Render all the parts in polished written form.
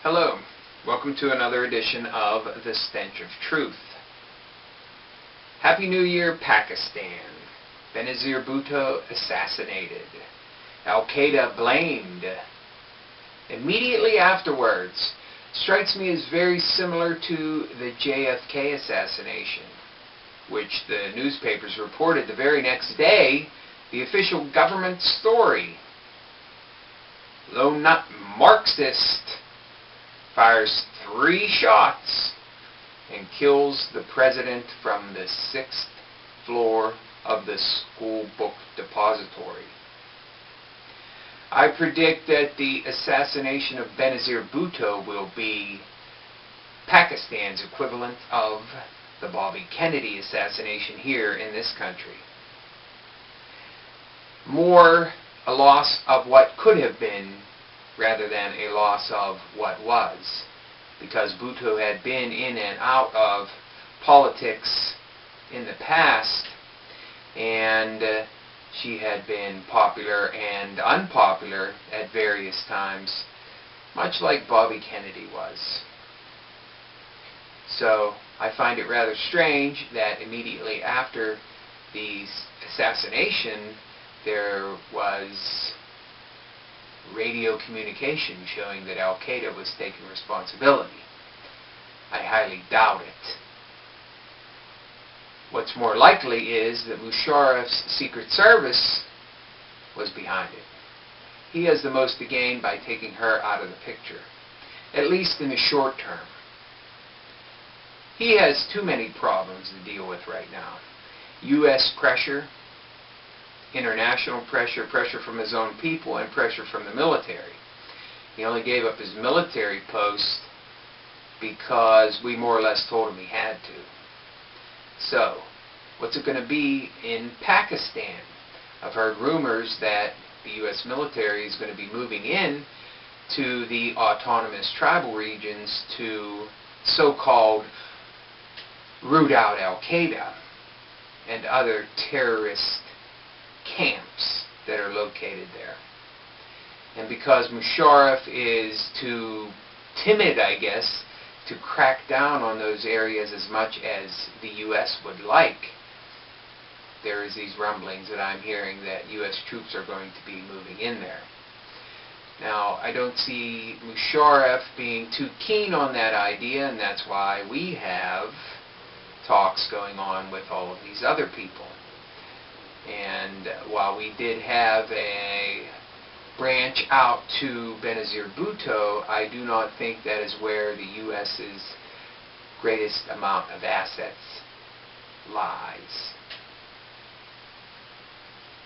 Hello, welcome to another edition of the Stench of Truth. Happy New Year, Pakistan. Benazir Bhutto assassinated. Al-Qaeda blamed. Immediately afterwards, strikes me as very similar to the JFK assassination, which the newspapers reported the very next day, the official government story. Lone nut Marxist fires 3 shots and kills the president from the 6th floor of the school book depository. I predict that the assassination of Benazir Bhutto will be Pakistan's equivalent of the Bobby Kennedy assassination here in this country. More a loss of what could have been rather than a loss of what was, because Bhutto had been in and out of politics in the past, and she had been popular and unpopular at various times, much like Bobby Kennedy was. So I find it rather strange that immediately after the assassination there was radio communication showing that Al-Qaeda was taking responsibility. I highly doubt it. What's more likely is that Mushareff's Secret Service was behind it. He has the most to gain by taking her out of the picture, at least in the short term. He has too many problems to deal with right now. U.S. pressure, international pressure, pressure from his own people, and pressure from the military. He only gave up his military post because we more or less told him he had to. So, what's it going to be in Pakistan? I've heard rumors that the U.S. military is going to be moving in to the autonomous tribal regions to so-called root out Al-Qaeda and other terrorist camps that are located there. And because Mushareff is too timid, I guess, to crack down on those areas as much as the U.S. would like, there is these rumblings that I'm hearing that U.S. troops are going to be moving in there. Now, I don't see Mushareff being too keen on that idea, and that's why we have talks going on with all of these other people. And while we did have a branch out to Benazir Bhutto, I do not think that is where the U.S.'s greatest amount of assets lies.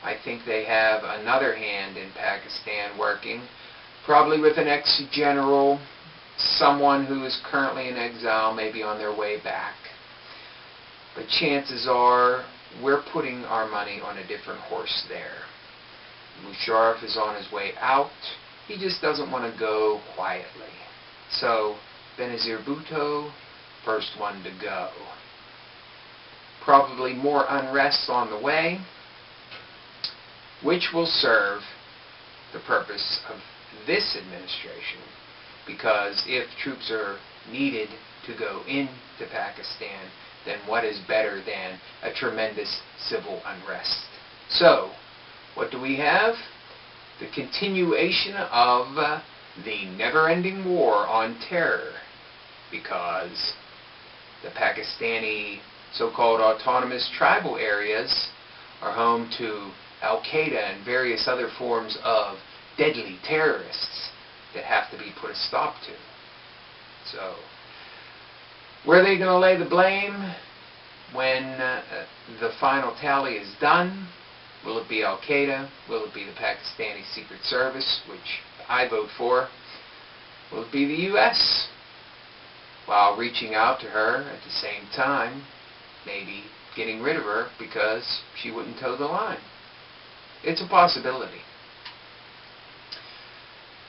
I think they have another hand in Pakistan working, probably with an ex-general, someone who is currently in exile, maybe on their way back. But chances are we're putting our money on a different horse there. Mushareff is on his way out. He just doesn't want to go quietly. So, Benazir Bhutto, first one to go. Probably more unrest on the way, which will serve the purpose of this administration, because if troops are needed to go into Pakistan, then what is better than a tremendous civil unrest? So, what do we have? The continuation of the never-ending war on terror, because the Pakistani so-called autonomous tribal areas are home to Al-Qaeda and various other forms of deadly terrorists that have to be put a stop to. So, where are they going to lay the blame when the final tally is done? Will it be Al-Qaeda? Will it be the Pakistani Secret Service, which I vote for? Will it be the U.S.? While reaching out to her at the same time, maybe getting rid of her because she wouldn't toe the line. It's a possibility.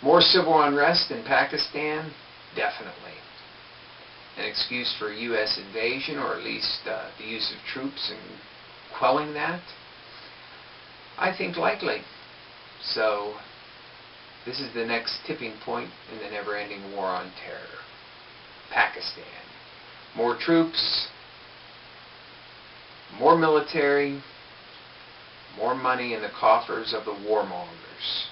More civil unrest in Pakistan? Definitely. An excuse for U.S. invasion, or at least the use of troops in quelling that? I think likely. So, This is the next tipping point in the never-ending war on terror. Pakistan. More troops, more military, more money in the coffers of the warmongers.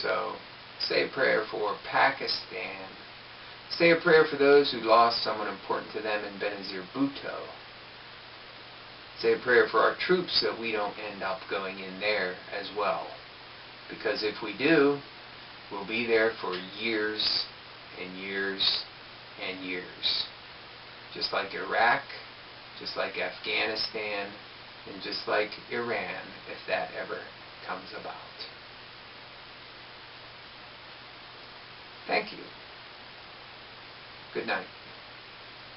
So, say a prayer for Pakistan. Say a prayer for those who lost someone important to them in Benazir Bhutto. Say a prayer for our troops that we don't end up going in there as well. Because if we do, we'll be there for years and years and years. Just like Iraq, just like Afghanistan, and just like Iran, if that ever comes about. Thank you. Good night.